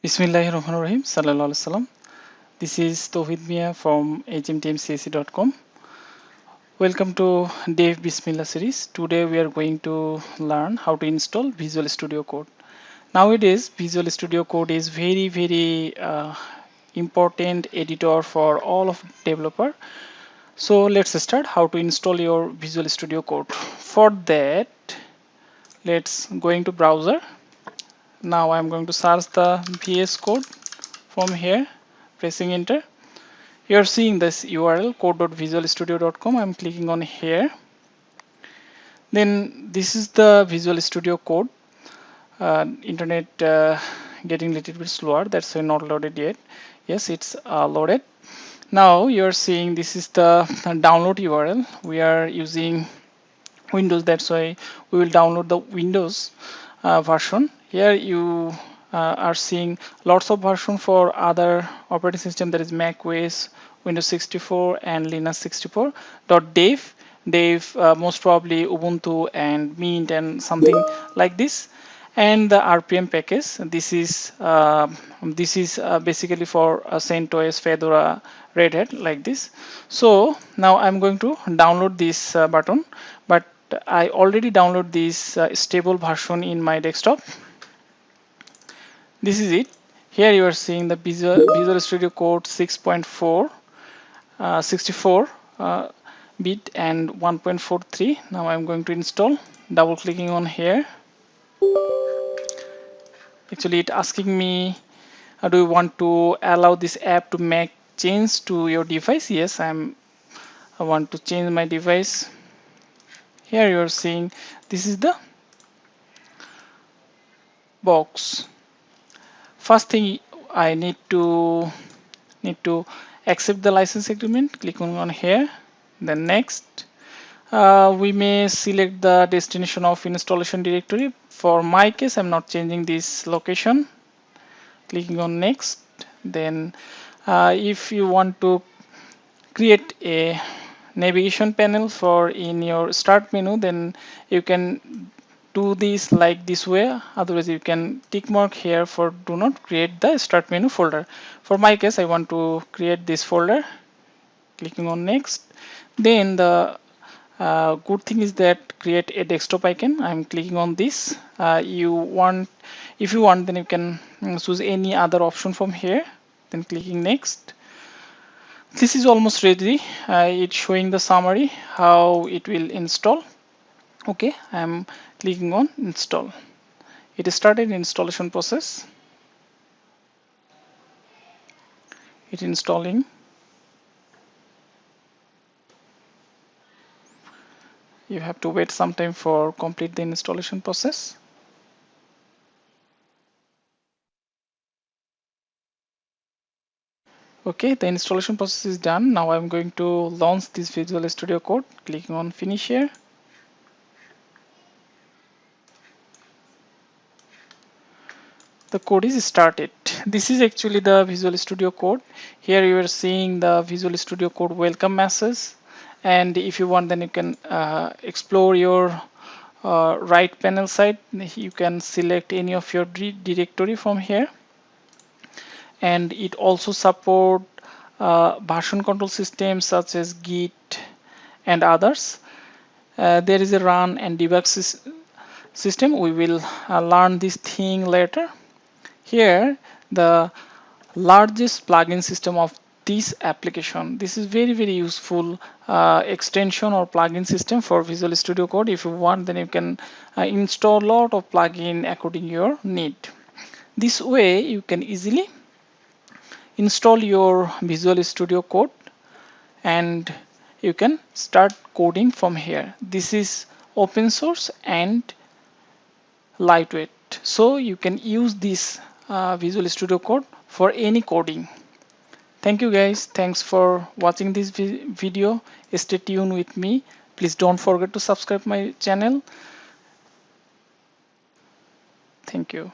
Bismillahirrahmanirrahim. Sallallahu Alaihi Wasallam. This is Tawhid Mia from HMTMCSE.com. Welcome to Dev Bismillah series. Today we are going to learn how to install Visual Studio Code. Nowadays, Visual Studio Code is very important editor for all of developer. So let's start how to install your Visual Studio Code. For that, let's go into browser. Now I'm going to search the VSCode from here, pressing enter. You're seeing this URL code.visualstudio.com. I'm clicking on here. Then this is the Visual Studio Code. Internet getting a little bit slower, that's why not loaded yet. Yes, it's loaded. Now you're seeing this is the download URL. We are using Windows, that's why we will download the Windows version. Here you are seeing lots of version for other operating system, that is Mac OS, Windows 64 and Linux 64. .dev, most probably Ubuntu and Mint and something like this. And the RPM package, this is basically for CentOS, Fedora, Red Hat, like this. So now I'm going to download this button, but I already downloaded this stable version in my desktop. This is it. Here you are seeing the Visual Studio Code 6.4, 64 bit and 1.43. Now I'm going to install. Double clicking on here. Actually, it's asking me, do you want to allow this app to make change to your device? Yes, I want to change my device. Here you are seeing this is the box. First thing, I need to accept the license agreement. Click on here. Then next, we may select the destination of installation directory. For my case, I'm not changing this location. Clicking on next. Then if you want to create a navigation panel for in your start menu, then you can do this like this way. Otherwise you can tick mark here for do not create the start menu folder. For my case, I want to create this folder. Clicking on next. Then the good thing is that create a desktop icon. I'm clicking on this. If you want, then you can choose any other option from here. Then clicking next. This is almost ready. It's showing the summary how it will install. Okay, I'm clicking on install. It started installation process. It's installing. You have to wait some time for complete the installation process. Okay, the installation process is done. Now I'm going to launch this Visual Studio Code. Clicking on finish here. The code is started. This is actually the Visual Studio Code. Here you are seeing the Visual Studio Code welcome message. And if you want, then you can explore your right panel side. You can select any of your directory from here. And it also support version control systems such as Git and others. There is a run and debug system. We will learn this thing later. Here, the largest plugin system of this application. This is very useful extension or plugin system for Visual Studio Code. If you want, then you can install a lot of plugin according your need. This way, you can easily install your Visual Studio Code and you can start coding from here. This is open source and lightweight, so you can use this Visual Studio Code for any coding. Thank you guys. Thanks for watching this video. Stay tuned with me. Please don't forget to subscribe my channel. Thank you.